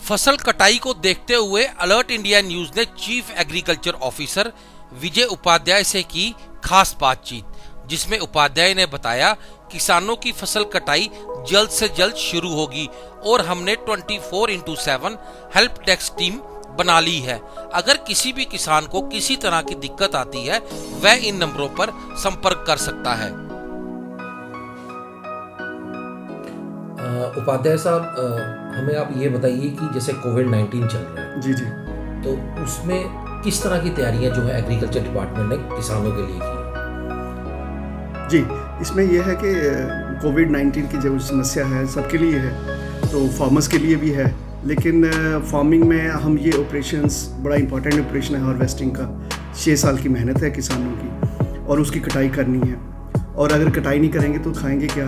फसल कटाई को देखते हुए अलर्ट इंडिया न्यूज ने चीफ एग्रीकल्चर ऑफिसर विजय उपाध्याय से की खास बातचीत, जिसमें उपाध्याय ने बताया किसानों की फसल कटाई जल्द से जल्द शुरू होगी और हमने 24/7 हेल्प डेस्क टीम बना ली है। अगर किसी भी किसान को किसी तरह की दिक्कत आती है वह इन नंबरों पर संपर्क कर सकता है। उपाध्याय साहब, हमें आप ये बताइए कि जैसे कोविड-19 चल रहा है जी, तो उसमें किस तरह की तैयारियां जो है एग्रीकल्चर डिपार्टमेंट ने किसानों के लिए की? जी, इसमें यह है कि कोविड-19 की जो समस्या है सबके लिए है, तो फार्मर्स के लिए भी है, लेकिन फार्मिंग में हम ये ऑपरेशंस बड़ा इंपॉर्टेंट ऑपरेशन है हार्वेस्टिंग का। 6 साल की मेहनत है किसानों की और उसकी कटाई करनी है, और अगर कटाई नहीं करेंगे तो खाएंगे क्या,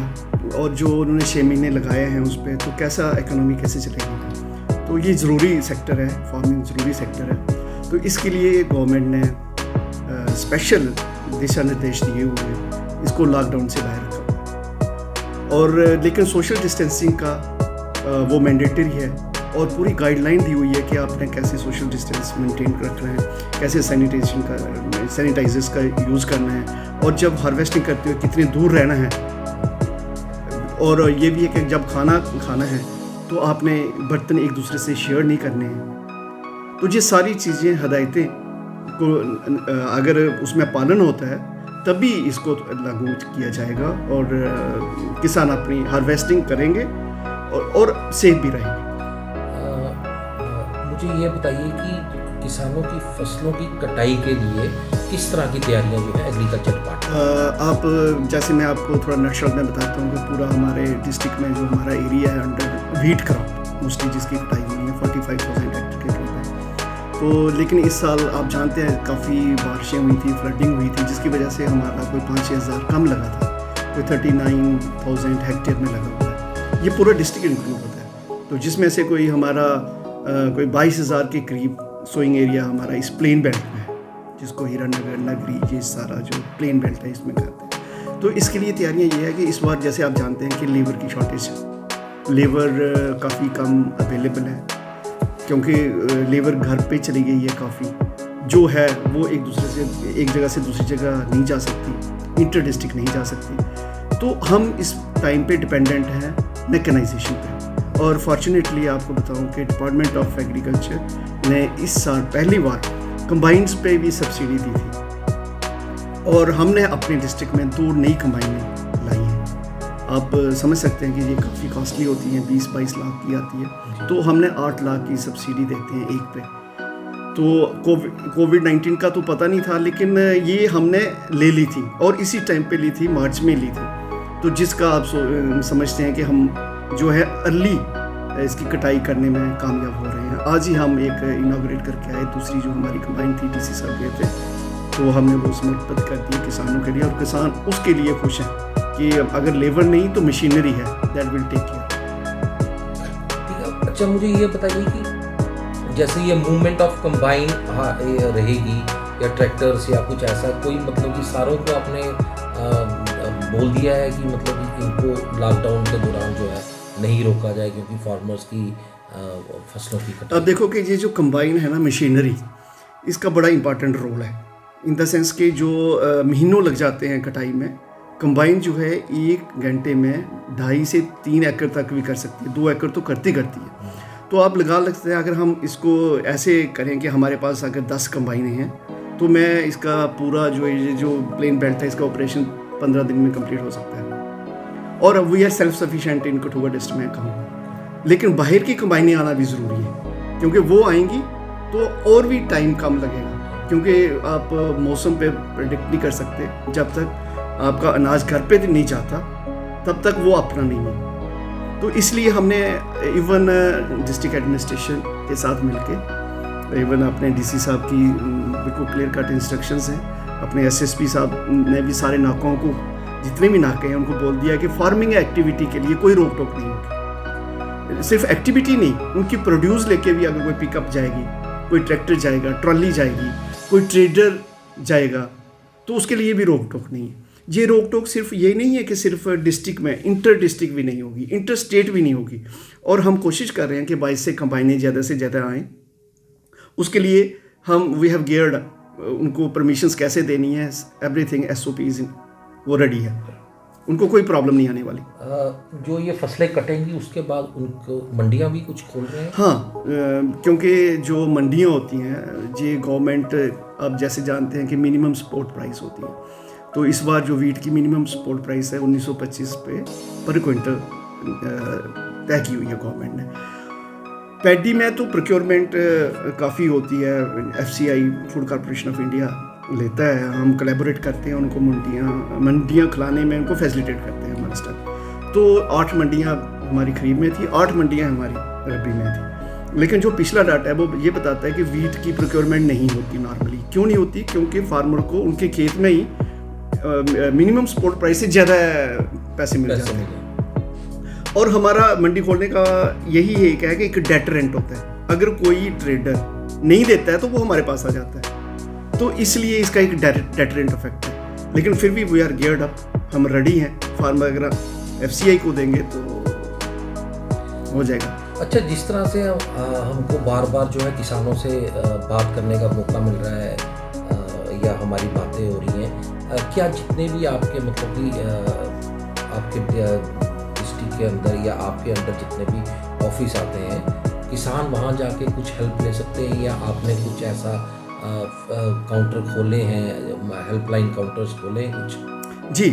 और जो उन्होंने 6 महीने लगाए हैं उस पर, तो कैसा इकोनॉमी कैसे चलेगी। तो ये ज़रूरी सेक्टर है, फार्मिंग ज़रूरी सेक्टर है। तो इसके लिए गवर्नमेंट ने स्पेशल दिशा निर्देश दिए हुए हैं, इसको लॉकडाउन से बाहर रखा। और लेकिन सोशल डिस्टेंसिंग का वो मैंडेटरी है, और पूरी गाइडलाइन दी हुई है कि आपने कैसे सोशल डिस्टेंस मेंटेन रखना है, कैसे सैनिटाइजर्स का यूज़ करना है, और जब हार्वेस्टिंग करते हुए कितने दूर रहना है। और ये भी है कि जब खाना है तो आपने बर्तन एक दूसरे से शेयर नहीं करने हैं। तो ये सारी चीज़ें, हदायतें को अगर उसमें पालन होता है तभी इसको लागू किया जाएगा, और किसान अपनी हार्वेस्टिंग करेंगे और सेफ भी रहेंगे। मुझे ये बताइए कि किसानों की फसलों की कटाई के लिए किस तरह की तैयारियां जो है एग्रीकल्चर डिपार्टमेंट? आप जैसे मैं आपको थोड़ा नक्शा में बताता हूँ कि पूरा हमारे डिस्ट्रिक्ट में जो हमारा एरिया है अंडर व्हीट क्रॉप मोस्टली जिसकी कटाई हुई है 45,000 हेक्टेयर के करीब है। तो लेकिन इस साल आप जानते हैं काफ़ी बारिशें हुई थी, फ्लडिंग हुई थी, जिसकी वजह से हमारा कोई 5-6 हज़ार कम लगा था, कोई 39,000 हेक्टेयर में लगा हुआ है। ये पूरा डिस्ट्रिक्ट इंक्लूड होता है, तो जिसमें से कोई हमारा कोई 22,000 के करीब सोइंग एरिया हमारा इस प्लेन बेल्ट में है, जिसको हीरानगर, नगरी, ये सारा जो प्लेन बेल्ट है इसमें करते हैं। तो इसके लिए तैयारियां ये है कि इस बार जैसे आप जानते हैं कि लेबर की शॉर्टेज है, लेबर काफ़ी कम अवेलेबल है, क्योंकि लेबर घर पे चली गई है काफ़ी, जो है वो एक जगह से दूसरी जगह नहीं जा सकती, इंटर डिस्ट्रिक्ट नहीं जा सकती। तो हम इस टाइम पे डिपेंडेंट हैं मैकेनाइजेशन पे, और फॉर्चुनेटली आपको बताऊं कि डिपार्टमेंट ऑफ एग्रीकल्चर ने इस साल पहली बार कंबाइंस पे भी सब्सिडी दी थी, और हमने अपने डिस्ट्रिक्ट में 2 नई कंबाइनें लाई हैं। आप समझ सकते हैं कि ये काफ़ी कॉस्टली होती हैं, 20-22 लाख की आती है, तो हमने 8 लाख की सब्सिडी देते हैं एक पे। तो कोविड-19 का तो पता नहीं था, लेकिन ये हमने ले ली थी, और इसी टाइम पे ली थी, मार्च में ली थी। तो जिसका आप समझते हैं कि हम जो है अर्ली इसकी कटाई करने में कामयाब हो रहे हैं। आज ही हम एक इनॉग्रेट करके आए, दूसरी जो हमारी कंबाइन थी, डीसी साहब गए थे, तो हमने वो समर्पित कर दी किसानों के लिए, और किसान उसके लिए खुश हैं कि अगर लेबर नहीं तो मशीनरी है, दैट विल टेक केयर। ठीक है। अच्छा, मुझे ये बताइए कि जैसे ये मूवमेंट ऑफ कंबाइन रहेगी या ट्रैक्टर्स या कुछ ऐसा कोई, मतलब कि सारों को आपने बोल दिया है कि मतलब इनको लॉकडाउन के दौरान जो है नहीं रोका जाए, क्योंकि फार्मर्स की फसलों की कटाई। अब देखो कि ये जो कंबाइन है ना, मशीनरी, इसका बड़ा इंपॉर्टेंट रोल है, इन द सेंस कि जो महीनों लग जाते हैं कटाई में, कंबाइन जो है 1 घंटे में 2.5 से 3 एकड़ तक भी कर सकती है, 2 एकड़ तो करती है। तो आप लगा सकते हैं, अगर हम इसको ऐसे करें कि हमारे पास अगर 10 कंबाइनें हैं, तो मैं इसका पूरा जो प्लेन बेल्ट है, इसका ऑपरेशन 15 दिन में कंप्लीट हो सकता है, और we are self sufficient in Kathua district में कहूँ। लेकिन बाहर की कंबाइनें आना भी ज़रूरी है, क्योंकि वो आएंगी तो और भी टाइम कम लगेगा, क्योंकि आप मौसम पे प्रेडिक्ट नहीं कर सकते। जब तक आपका अनाज घर पे नहीं जाता तब तक वो अपना नहीं है। तो इसलिए हमने इवन डिस्ट्रिक्ट एडमिनिस्ट्रेशन के साथ मिलके, इवन अपने डीसी साहब की बिल्कुल क्लियर कट इंस्ट्रक्शंस हैं, अपने एसएसपी साहब ने भी सारे नाकों को, जितने भी नाके हैं, उनको बोल दिया कि फार्मिंग एक्टिविटी के लिए कोई रोक टोक नहीं होगी। सिर्फ एक्टिविटी नहीं, उनकी प्रोड्यूस लेके भी अगर कोई पिकअप जाएगी, कोई ट्रैक्टर जाएगा, ट्रॉली जाएगी, कोई ट्रेडर जाएगा, तो उसके लिए भी रोक टोक नहीं है। ये रोक टोक सिर्फ ये नहीं है कि सिर्फ डिस्ट्रिक्ट में, इंटर डिस्ट्रिक्ट भी नहीं होगी, इंटर स्टेट भी नहीं होगी। और हम कोशिश कर रहे हैं कि 22 से कंबाइनें ज़्यादा से ज़्यादा आएँ। उसके लिए हम वी हैव गियर्ड, उनको परमिशंस कैसे देनी है, एवरीथिंग SOPs वो रेडी है, उनको कोई प्रॉब्लम नहीं आने वाली। जो ये फसलें कटेंगी उसके बाद उनको मंडियां भी कुछ खोल रहे हैं? हाँ, क्योंकि जो मंडियाँ होती हैं, ये गवर्नमेंट अब जैसे जानते हैं कि मिनिमम सपोर्ट प्राइस होती है, तो इस बार जो वीट की मिनिमम सपोर्ट प्राइस है 1925 पे पर क्विंटल तय की हुई है गवर्नमेंट ने। पैडी में तो प्रोक्योरमेंट काफ़ी होती है, FCI food corporation of India लेता है, हम कोलैबोरेट करते हैं, उनको मंडियाँ खिलाने में उनको फैसिलिटेट करते हैं हमारे स्टाफ। तो 8 मंडियाँ हमारी खरीद में थी, 8 मंडियाँ हमारी रबी में थी। लेकिन जो पिछला डाटा है वो ये बताता है कि वीट की प्रोक्योरमेंट नहीं होती नॉर्मली। क्यों नहीं होती? क्योंकि फार्मर को उनके खेत में ही मिनिमम सपोर्ट प्राइस से ज़्यादा पैसे मिल जाते हैं। और हमारा मंडी खोलने का यही एक है कि एक डेटरेंट होता है, अगर कोई ट्रेडर नहीं देता है तो वो हमारे पास आ जाता है, तो इसलिए इसका एक डेटरेंट इफेक्ट है। लेकिन फिर भी वी आर गियर्ड अप, हम रेडी हैं। फार्मर अगर FCI को देंगे तो हो जाएगा। अच्छा, जिस तरह से हमको बार बार जो है किसानों से बात करने का मौका मिल रहा है या हमारी बातें हो रही हैं, क्या जितने भी आपके मतलब कि आपके डिस्ट्रिक्ट के अंदर या आपके अंदर जितने भी ऑफिस आते हैं, किसान वहाँ जाके कुछ हेल्प ले सकते हैं, या आपने कुछ ऐसा काउंटर खोले हैं, हेल्पलाइन काउंटर्स खोले हैं कुछ? जी,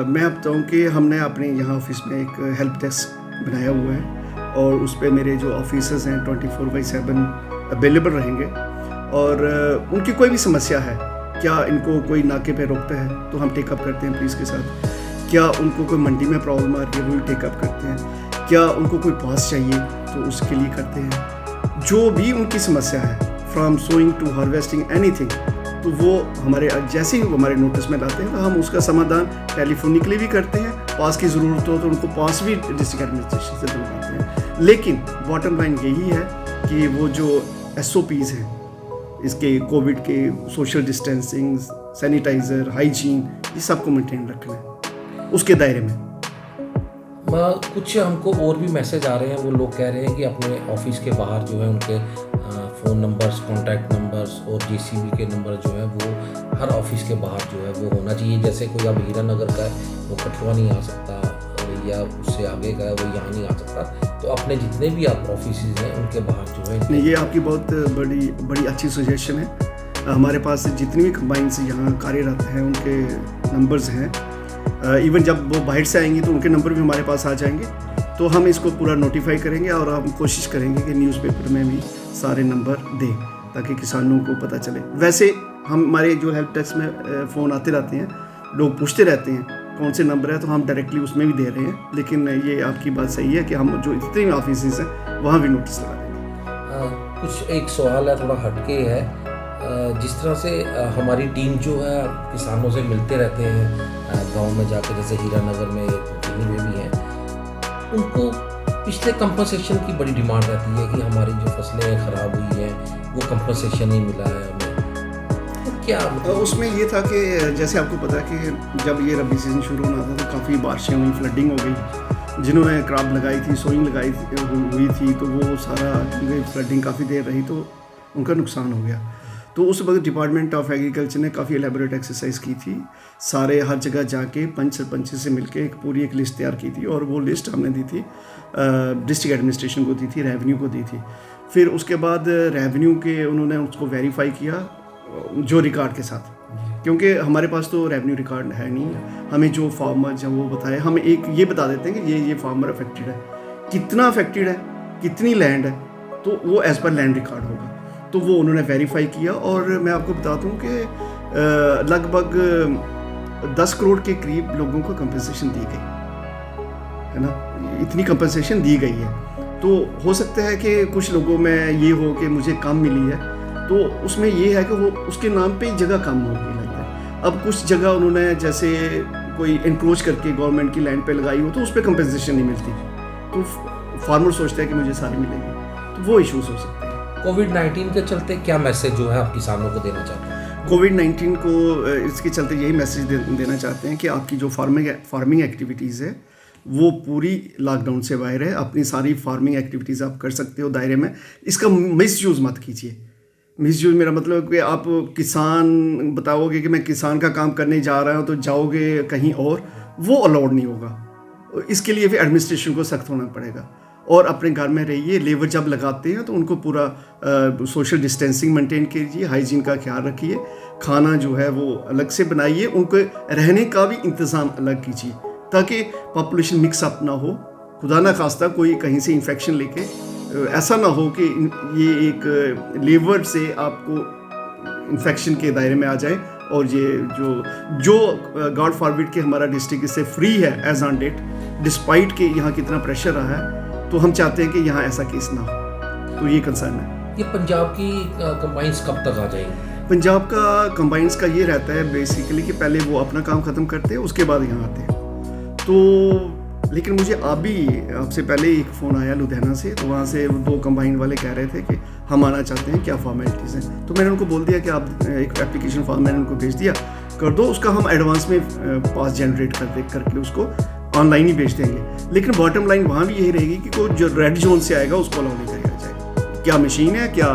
मैं अब बताऊँ कि हमने अपने यहाँ ऑफिस में एक हेल्प डेस्क बनाया हुआ है, और उस पर मेरे जो ऑफिसर्स हैं 24/7 अवेलेबल रहेंगे। और उनकी कोई भी समस्या है, क्या इनको कोई नाके पे रोकता है तो हम टेकअप करते हैं पुलिस के साथ, क्या उनको कोई मंडी में प्रॉब्लम आ रही है वो भी टेकअप करते हैं, क्या उनको कोई पास चाहिए तो उसके लिए करते हैं। जो भी उनकी समस्या है, from sowing to harvesting anything, तो वो हमारे जैसे ही वो हमारे नोटिस में लाते हैं तो हम उसका समाधान टेलीफोनिकली भी करते हैं। पास की ज़रूरत हो तो उनको पास भी डिस्ट्रिक्ट एडमिनिस्ट्रेशन से दिलवाते हैं। लेकिन बॉटम लाइन यही है कि वो जो SOPs हैं इसके, कोविड के, सोशल डिस्टेंसिंग, सैनिटाइज़र, हाइजीन, ये सबको मेंटेन रखना है उसके दायरे में। कुछ हमको और भी मैसेज आ रहे हैं, वो लोग कह रहे हैं कि अपने ऑफिस के बाहर जो है उनके फ़ोन नंबर्स, कॉन्टैक्ट नंबर्स और JCB के नंबर जो है वो हर ऑफिस के बाहर जो है वो होना चाहिए। जैसे कोई अब हीरानगर का है वो कठुआ नहीं आ सकता, या उससे आगे का है वो यहाँ नहीं आ सकता, तो अपने जितने भी आप ऑफिस हैं उनके बाहर जो है। ये आपकी बहुत बड़ी अच्छी सजेशन है। हमारे पास जितनी भी कंबाइंस यहाँ कार्यरत हैं उनके नंबर्स हैं, इवन जब वो बाहर से आएंगे तो उनके नंबर भी हमारे पास आ जाएंगे, तो हम इसको पूरा नोटिफाई करेंगे और हम कोशिश करेंगे कि न्यूज़पेपर में भी सारे नंबर दें ताकि किसानों को पता चले। वैसे हमारे जो हेल्प डेस्क में फ़ोन आते रहते हैं, लोग पूछते रहते हैं कौन से नंबर है, तो हम डायरेक्टली उसमें भी दे रहे हैं। लेकिन ये आपकी बात सही है कि हम जो जितने भी ऑफिस हैं वहाँ भी नोटिस लगा देंगे। कुछ एक सवाल है, थोड़ा हटके है। जिस तरह से हमारी टीम जो है किसानों से मिलते रहते हैं गांव में जाकर, जैसे हीरानगर में जितनी भी हैं, उनको पिछले कंपनसेशन की बड़ी डिमांड रहती है कि हमारी जो फसलें ख़राब हुई हैं वो कंपनसेशन नहीं मिला है हमें। क्या उसमें ये था कि जैसे आपको पता है कि जब ये रबी सीज़न शुरू होना था तो काफ़ी बारिशें हुई, फ्लडिंग हो गई। जिन्होंने क्रॉप लगाई थी, सोइंग हुई थी, तो वो सारा फ्लडिंग काफ़ी देर रही तो उनका नुकसान हो गया। तो उस वक्त डिपार्टमेंट ऑफ एग्रीकल्चर ने काफ़ी एलेबोरेट एक्सरसाइज की थी, सारे हर जगह जाके पंच सरपंच से मिलके एक लिस्ट तैयार की थी, और वो लिस्ट हमने दी थी डिस्ट्रिक्ट एडमिनिस्ट्रेशन को दी थी, रेवेन्यू को दी थी। फिर उसके बाद रेवेन्यू के उन्होंने उसको वेरीफाई किया जो रिकॉर्ड के साथ, क्योंकि हमारे पास तो रेवेन्यू रिकॉर्ड है नहीं, हमें जो फार्मर जब वो बताए, हम एक ये बता देते हैं कि ये फार्मर अफेक्टेड है, कितना अफेक्टेड है, कितनी लैंड है, तो वो एज पर लैंड रिकॉर्ड होगा। तो वो उन्होंने वेरीफाई किया, और मैं आपको बताता हूँ कि लगभग 10 करोड़ के करीब लोगों को कंपनसेशन दी गई है ना, इतनी कंपनसेशन दी गई है। तो हो सकता है कि कुछ लोगों में ये हो कि मुझे कम मिली है, तो उसमें ये है कि वो उसके नाम पे जगह कम होगी लगता है। अब कुछ जगह उन्होंने जैसे कोई इंक्रोच करके गवर्नमेंट की लैंड पे लगाई हो तो उस पर कंपनसेशन नहीं मिलती, तो फार्मर सोचता है कि मुझे सारी मिलेगी, तो वो इश्यूज हो सकते हैं। कोविड-19 के चलते क्या मैसेज जो है आप किसानों को देना चाहते हैं? कोविड-19 को इसके चलते यही मैसेज देना चाहते हैं कि आपकी जो फार्मिंग एक्टिविटीज़ है वो पूरी लॉकडाउन से बाहर है। अपनी सारी फार्मिंग एक्टिविटीज़ आप कर सकते हो दायरे में, इसका मिसयूज़ मत कीजिए। मिसयूज़ मेरा मतलब कि आप किसान बताओगे कि मैं किसान का काम करने जा रहा हूँ तो जाओगे कहीं और, वो अलाउड नहीं होगा। इसके लिए भी एडमिनिस्ट्रेशन को सख्त होना पड़ेगा। और अपने घर में रहिए, लेबर जब लगाते हैं तो उनको पूरा सोशल डिस्टेंसिंग मेंटेन कीजिए, हाइजीन का ख्याल रखिए, खाना जो है वो अलग से बनाइए, उनको रहने का भी इंतज़ाम अलग कीजिए ताकि पॉपुलेशन मिक्स अप ना हो। खुदा ना खास्ता कोई कहीं से इन्फेक्शन लेके ऐसा ना हो कि ये एक लेबर से आपको इन्फेक्शन के दायरे में आ जाए और ये जो गॉड फॉरबिड के हमारा डिस्ट्रिक्ट इससे फ्री है एज ऑन डेट, डिस्पाइट के यहाँ कितना प्रेशर रहा है, तो हम चाहते हैं कि यहाँ ऐसा केस ना हो। तो ये कंसर्न है। ये पंजाब की कंबाइंस कब तक आ जाएंगी? पंजाब का कंबाइंस का ये रहता है बेसिकली कि पहले वो अपना काम ख़त्म करते हैं, उसके बाद यहाँ आते हैं। तो लेकिन मुझे अभी आपसे पहले एक फ़ोन आया लुधियाना से, तो वहाँ से 2 कंबाइन वाले कह रहे थे कि हम आना चाहते हैं, क्या फॉर्मेलिटीज़ हैं। तो मैंने उनको बोल दिया कि आप एक एप्लीकेशन फॉर्म मैंने उनको भेज दिया, कर दो, उसका हम एडवांस में पास जनरेट करके उसको ऑनलाइन ही भेज देंगे। लेकिन बॉटम लाइन वहाँ भी यही रहेगी कि कोई जो रेड जोन से आएगा उसको अलाउ नहीं करेगा जाएगा। क्या मशीन है, क्या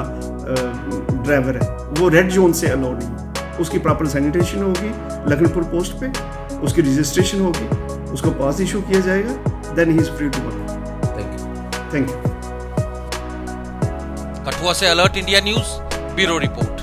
ड्राइवर है, वो रेड जोन से अलाउ नहीं। उसकी प्रॉपर सैनिटेशन होगी लखनपुर पोस्ट पे, उसकी रजिस्ट्रेशन होगी, उसको पास इशू किया जाएगा, then he is free to work. Thank you. Kathua से alert India news bureau report.